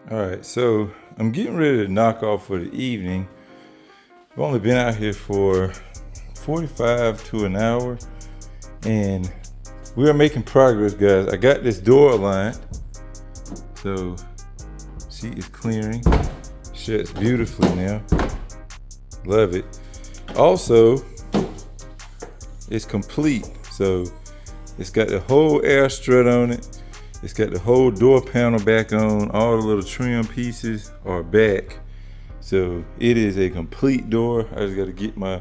All right, so I'm getting ready to knock off for the evening. I've only been out here for 45 to an hour, and we are making progress, guys. I got this door aligned, so see it's clearing. Shuts beautifully now. Love it. Also, it's complete, so it's got the whole air strut on it. It's got the whole door panel back on. All the little trim pieces are back. So it is a complete door. I just got to get my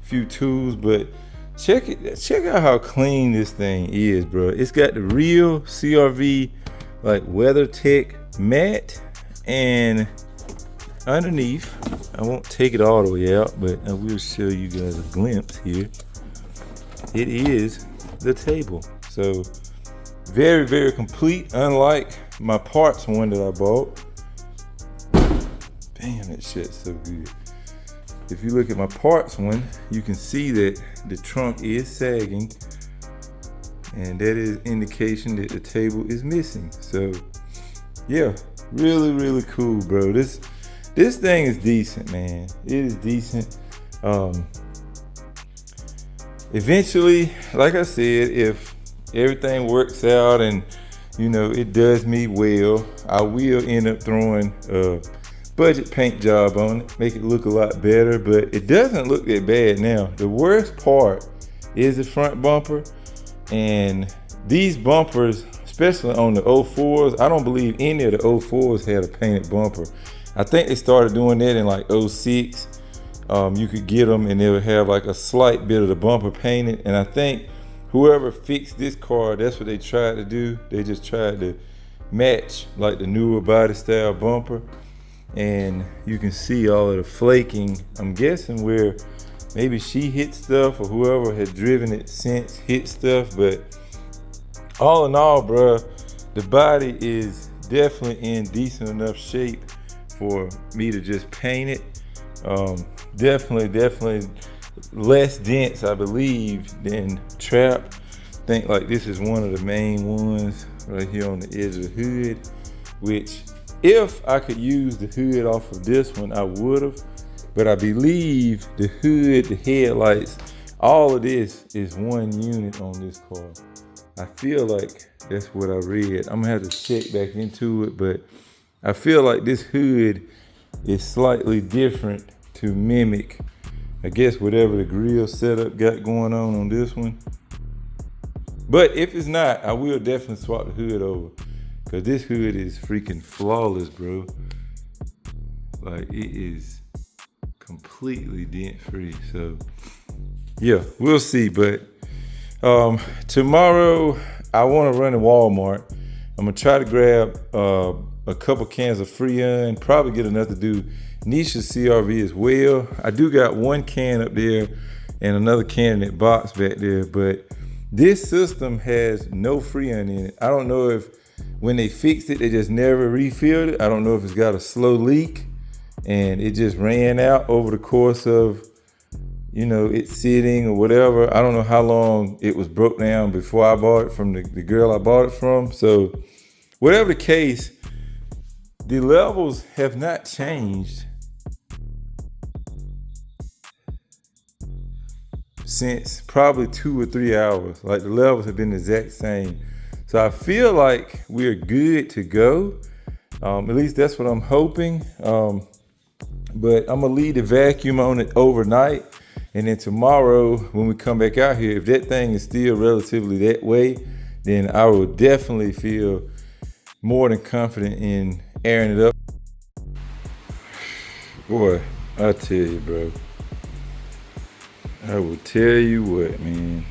few tools, but check out how clean this thing is, bro. It's got the real CRV like WeatherTech matte, and underneath, I won't take it all the way out, but I will show you guys a glimpse here. It is the table. So very, very complete, unlike my parts one that I bought. Damn, that shit's so good. If you look at my parts one, you can see that the trunk is sagging, and that is indication that the table is missing. So yeah, really, really cool, bro. This thing is decent, man. It is decent. Eventually, like I said, if everything works out and it does me well, I will end up throwing a budget paint job on it, make it look a lot better, but it doesn't look that bad now. The worst part is the front bumper, and these bumpers, especially on the 04s, I don't believe any of the 04s had a painted bumper. I think they started doing that in like 06. You could get them and they would have like a slight bit of the bumper painted, and I think whoever fixed this car, that's what they tried to do. They just tried to match like the newer body style bumper, and you can see all of the flaking. I'm guessing where maybe she hit stuff, or whoever had driven it since hit stuff. But all in all, bruh, the body is definitely in decent enough shape for me to just paint it. Definitely less dense, I believe, than Trap. I think like this is one of the main ones right here on the edge of the hood, which if I could use the hood off of this one, I would have. But I believe the hood, the headlights, all of this is one unit on this car. I feel like that's what I read. I'm gonna have to check back into it, but I feel like this hood is slightly different to mimic, I guess, whatever the grill setup got going on this one. But if it's not, I will definitely swap the hood over, because this hood is freaking flawless, bro. Like, it is completely dent free. So yeah, we'll see. But tomorrow I want to run to Walmart. I'm gonna try to grab a couple cans of Freon, probably get enough to do Nisha's CRV as well. I do got one can up there and another can in that box back there, but this system has no Freon in it. I don't know if when they fixed it, they just never refilled it. I don't know if it's got a slow leak and it just ran out over the course of, it sitting or whatever. I don't know how long it was broke down before I bought it from the girl I bought it from. So whatever the case, the levels have not changed since probably 2 or 3 hours. Like, the levels have been the exact same. So I feel like we're good to go. At least that's what I'm hoping. But I'm gonna leave the vacuum on it overnight. And then tomorrow, when we come back out here, if that thing is still relatively that way, then I will definitely feel more than confident in airing it up. Boy, I tell you, bro. I will tell you what, man.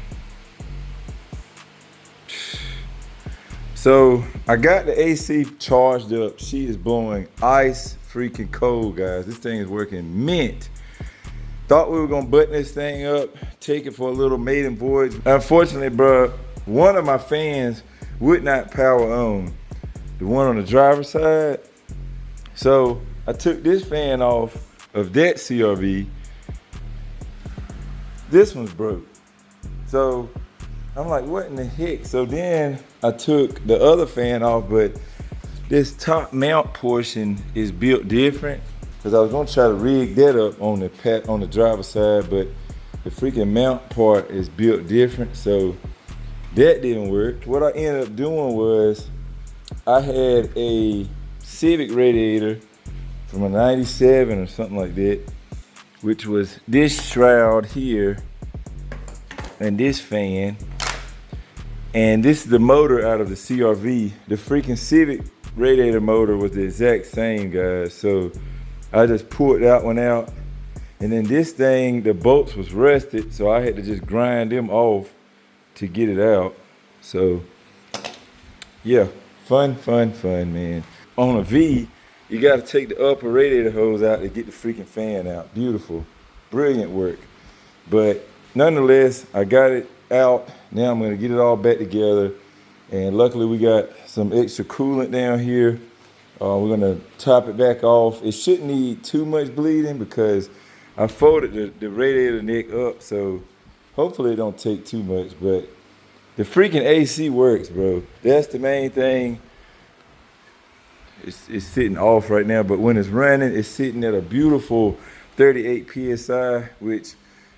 So I got the AC charged up. She is blowing ice freaking cold, guys. This thing is working mint. Thought we were gonna button this thing up, take it for a little maiden voyage. Unfortunately, bro, one of my fans would not power on, the one on the driver's side. So I took this fan off of that CRV. This one's broke. So I'm like, what in the heck? So then I took the other fan off, but this top mount portion is built different, because I was gonna try to rig that up on the driver's side, but the freaking mount part is built different, so that didn't work. What I ended up doing was I had a Civic radiator from a 97 or something like that, which was this shroud here and this fan. And this is the motor out of the CRV. The freaking Civic radiator motor was the exact same, guys. So I just pulled that one out. And then this thing, the bolts was rusted, so I had to just grind them off to get it out. So yeah, fun, man. On a V, you gotta take the upper radiator hose out to get the freaking fan out. Beautiful, brilliant work. But nonetheless, I got it out. Now I'm gonna get it all back together. And luckily we got some extra coolant down here. We're gonna top it back off. It shouldn't need too much bleeding because I folded the radiator neck up, so hopefully it don't take too much. But the freaking AC works, bro. That's the main thing. It's sitting off right now, but when it's running, it's sitting at a beautiful 38 PSI, which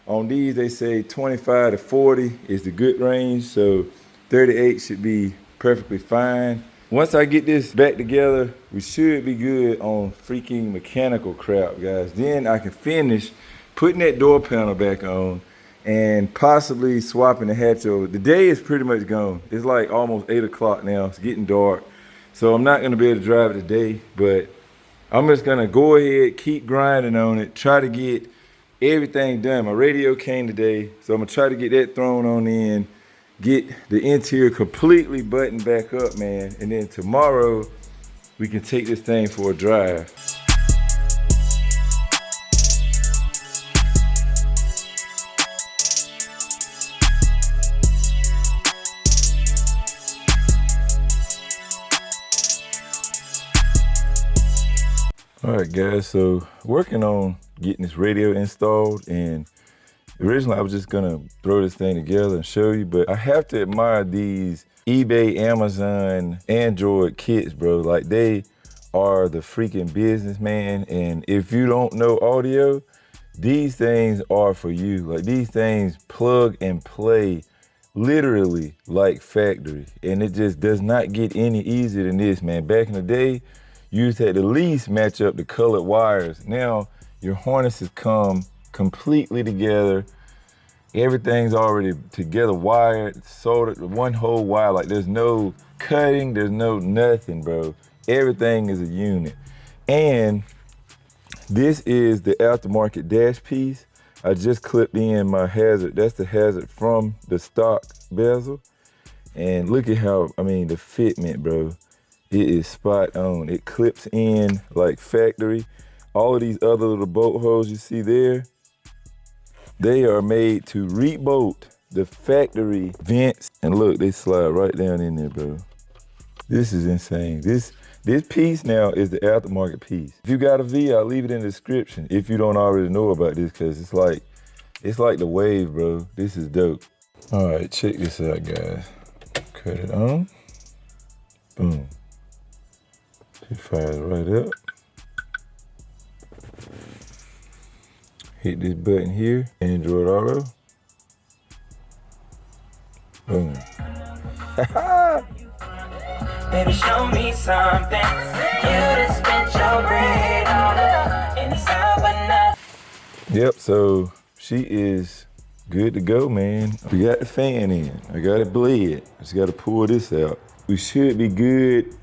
on these they say 25 to 40 is the good range, so 38 should be perfectly fine. Once I get this back together, we should be good on freaking mechanical crap, guys. Then I can finish putting that door panel back on and possibly swapping the hatch over. The day is pretty much gone. It's like almost 8 o'clock now. It's getting dark. So I'm not gonna be able to drive it today, but I'm just gonna go ahead, keep grinding on it, try to get everything done. My radio came today, so I'm gonna try to get that thrown on in, get the interior completely buttoned back up, man. And then tomorrow, we can take this thing for a drive. All right, guys, so working on getting this radio installed, and originally I was just gonna throw this thing together and show you, but I have to admire these eBay, Amazon, Android kits, bro. Like, they are the freaking business, man. And if you don't know audio, these things are for you. Like, these things plug and play literally like factory, and it just does not get any easier than this, man. Back in the day, you used to at least match up the colored wires. Now your harnesses come completely together. Everything's already together, wired, soldered, one whole wire. Like, there's no cutting, there's no nothing, bro. Everything is a unit. And this is the aftermarket dash piece. I just clipped in my hazard. That's the hazard from the stock bezel. And look at how, I mean, the fitment, bro. It is spot on. It clips in like factory. All of these other little bolt holes you see there, they are made to re-bolt the factory vents. And look, they slide right down in there, bro. This is insane. This piece now is the aftermarket piece. If you got a V, I'll leave it in the description if you don't already know about this, because it's like the wave, bro. This is dope. All right, check this out, guys. Cut it on. Boom. It fires right up. Hit this button here, Android Auto. Boom. Baby, show me something. You just spent your bread on inside, but not. Yep, so she is good to go, man. We got the fan in. I got it bled. Just got to pull this out. We should be good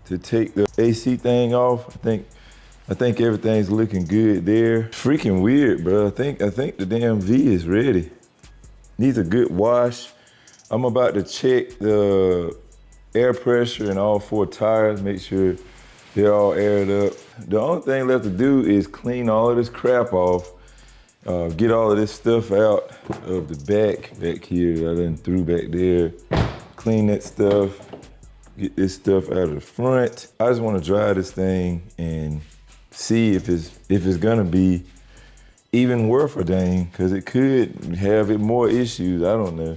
to take the AC thing off. I think everything's looking good there. Freaking weird, bro. I think the damn V is ready. Needs a good wash. I'm about to check the air pressure in all 4 tires, make sure they're all aired up. The only thing left to do is clean all of this crap off, get all of this stuff out of the back here that I done threw back there. Clean that stuff, get this stuff out of the front. I just want to dry this thing and see if it's gonna be even worth a dang, because it could have it more issues. I don't know.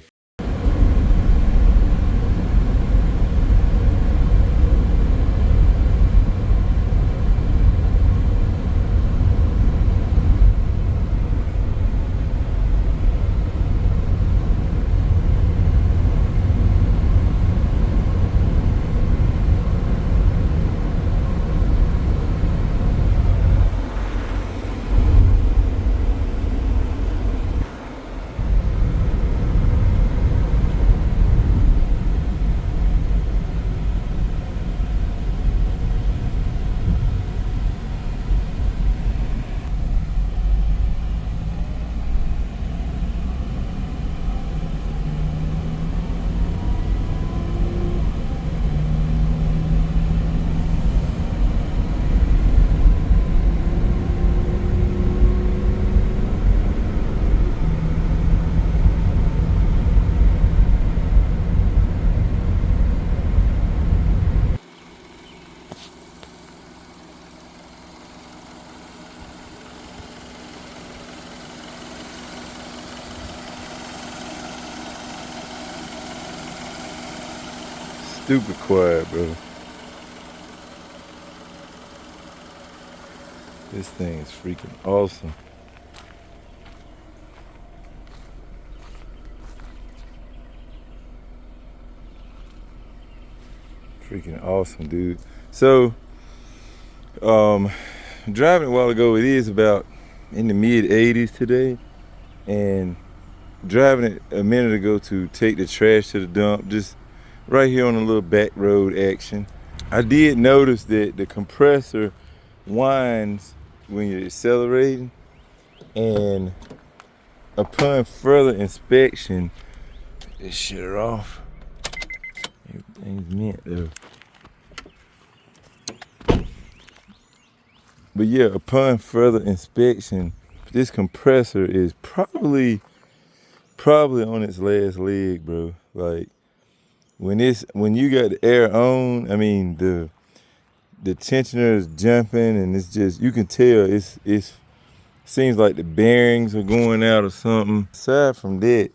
stupid quiet, bro. This thing is freaking awesome. Freaking awesome, dude. So, driving a while ago, it is about in the mid 80s today, and driving it a minute ago to take the trash to the dump, just right here on a little back road action. I did notice that the compressor whines when you're accelerating, and upon further inspection, just shut it off. Everything's mint though. But yeah, upon further inspection, this compressor is probably on its last leg, bro. Like when you got the air on, I mean the tensioner is jumping, and it's just, you can tell it's seems like the bearings are going out or something. Aside from that,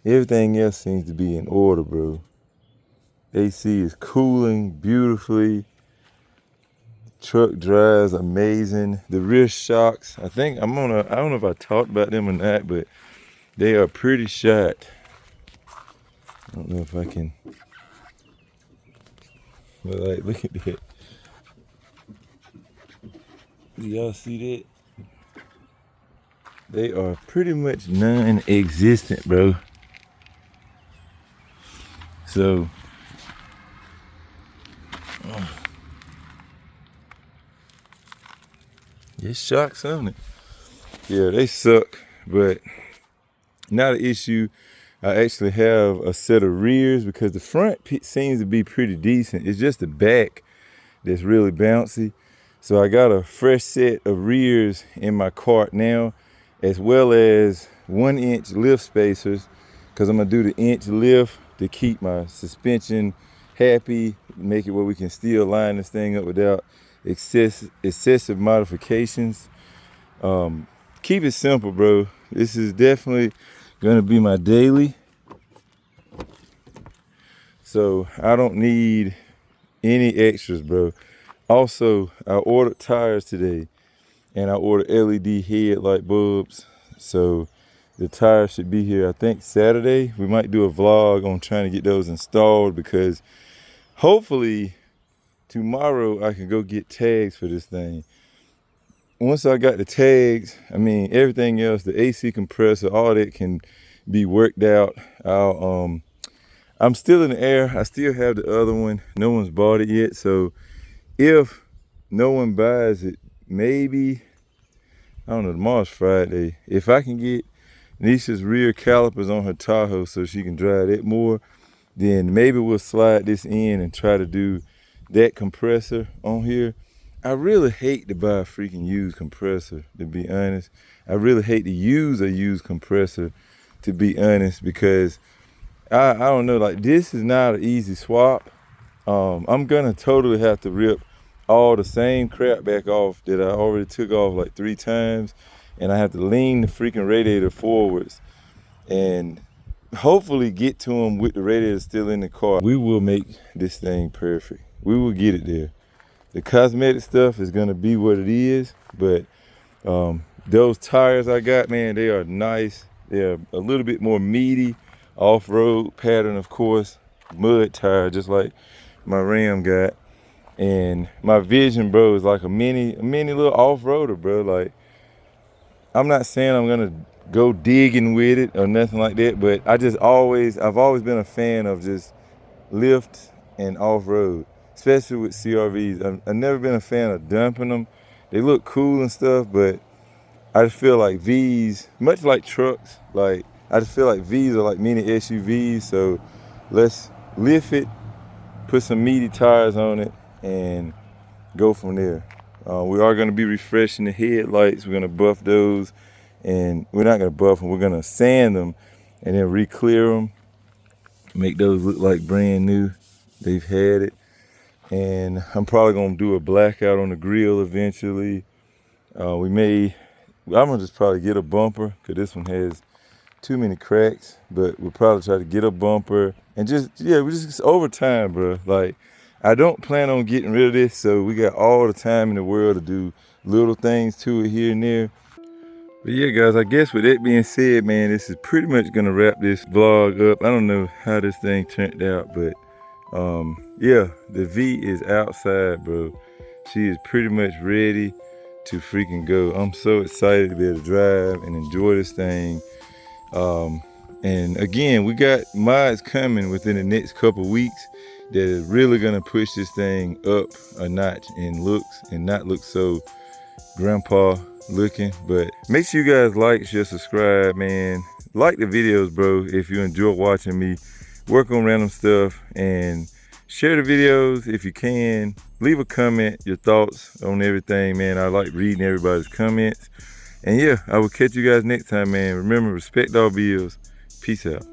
everything else seems to be in order, bro. AC is cooling beautifully. Truck drives amazing. The rear shocks, I don't know if I talked about them or not, but they are pretty shot. I don't know if I can, but like, look at that. Do y'all see that? They are pretty much non-existent, bro. So, there's shocks on it. Yeah, they suck, but not an issue. I actually have a set of rears because the front seems to be pretty decent. It's just the back that's really bouncy. So I got a fresh set of rears in my cart now, as well as 1-inch lift spacers, because I'm gonna do the inch lift to keep my suspension happy, make it where we can still line this thing up without excessive modifications. Keep it simple, bro. This is definitely gonna be my daily, so I don't need any extras, bro. Also, I ordered tires today, and I ordered LED headlight bulbs, so the tires should be here, I think, Saturday. We might do a vlog on trying to get those installed, because hopefully tomorrow I can go get tags for this thing. Once I got the tags, I mean, everything else, the AC compressor, all that can be worked out. I'm still in the air. I still have the other one. No one's bought it yet. So if no one buys it, maybe, I don't know, tomorrow's Friday. If I can get Nisha's rear calipers on her Tahoe so she can drive it more, then maybe we'll slide this in and try to do that compressor on here. I really hate to buy a freaking used compressor, to be honest. I really hate to use a used compressor, to be honest, because I don't know, like, this is not an easy swap. I'm gonna totally have to rip all the same crap back off that I already took off like 3 times, and I have to lean the freaking radiator forwards and hopefully get to them with the radiator still in the car. We will make this thing perfect. We will get it there. The cosmetic stuff is gonna be what it is, but those tires I got, man, they are nice. They're a little bit more meaty, off-road pattern, of course, mud tire, just like my Ram got. And my Vision, bro, is like a mini little off-roader, bro. Like, I'm not saying I'm gonna go digging with it or nothing like that, but I've always been a fan of just lift and off-road, especially with CRVs. I've never been a fan of dumping them. They look cool and stuff, but I just feel like V's, much like trucks, like, I just feel like V's are like mini SUVs. So let's lift it, put some meaty tires on it, and go from there. We are gonna be refreshing the headlights. We're gonna buff those, and we're not gonna buff them, we're gonna sand them and then re-clear them, make those look like brand new. They've had it. And I'm probably gonna do a blackout on the grill eventually. I'm gonna just probably get a bumper, because this one has too many cracks, but we'll probably try to get a bumper and just, yeah, we just over time, bro. Like, I don't plan on getting rid of this, so we got all the time in the world to do little things to it here and there. But yeah, guys, I guess with that being said, man, this is pretty much gonna wrap this vlog up. I don't know how this thing turned out, but yeah, the V is outside, bro. She is pretty much ready to freaking go. I'm so excited to be able to drive and enjoy this thing. And again, we got mods coming within the next couple weeks that is really gonna push this thing up a notch in looks and not look so grandpa looking. But make sure you guys like, share, subscribe, man. Like the videos, bro, if you enjoy watching me work on random stuff, and share the videos if you can. Leave a comment, your thoughts on everything, man. I like reading everybody's comments. And yeah, I will catch you guys next time, man. Remember, respect all bills. Peace out.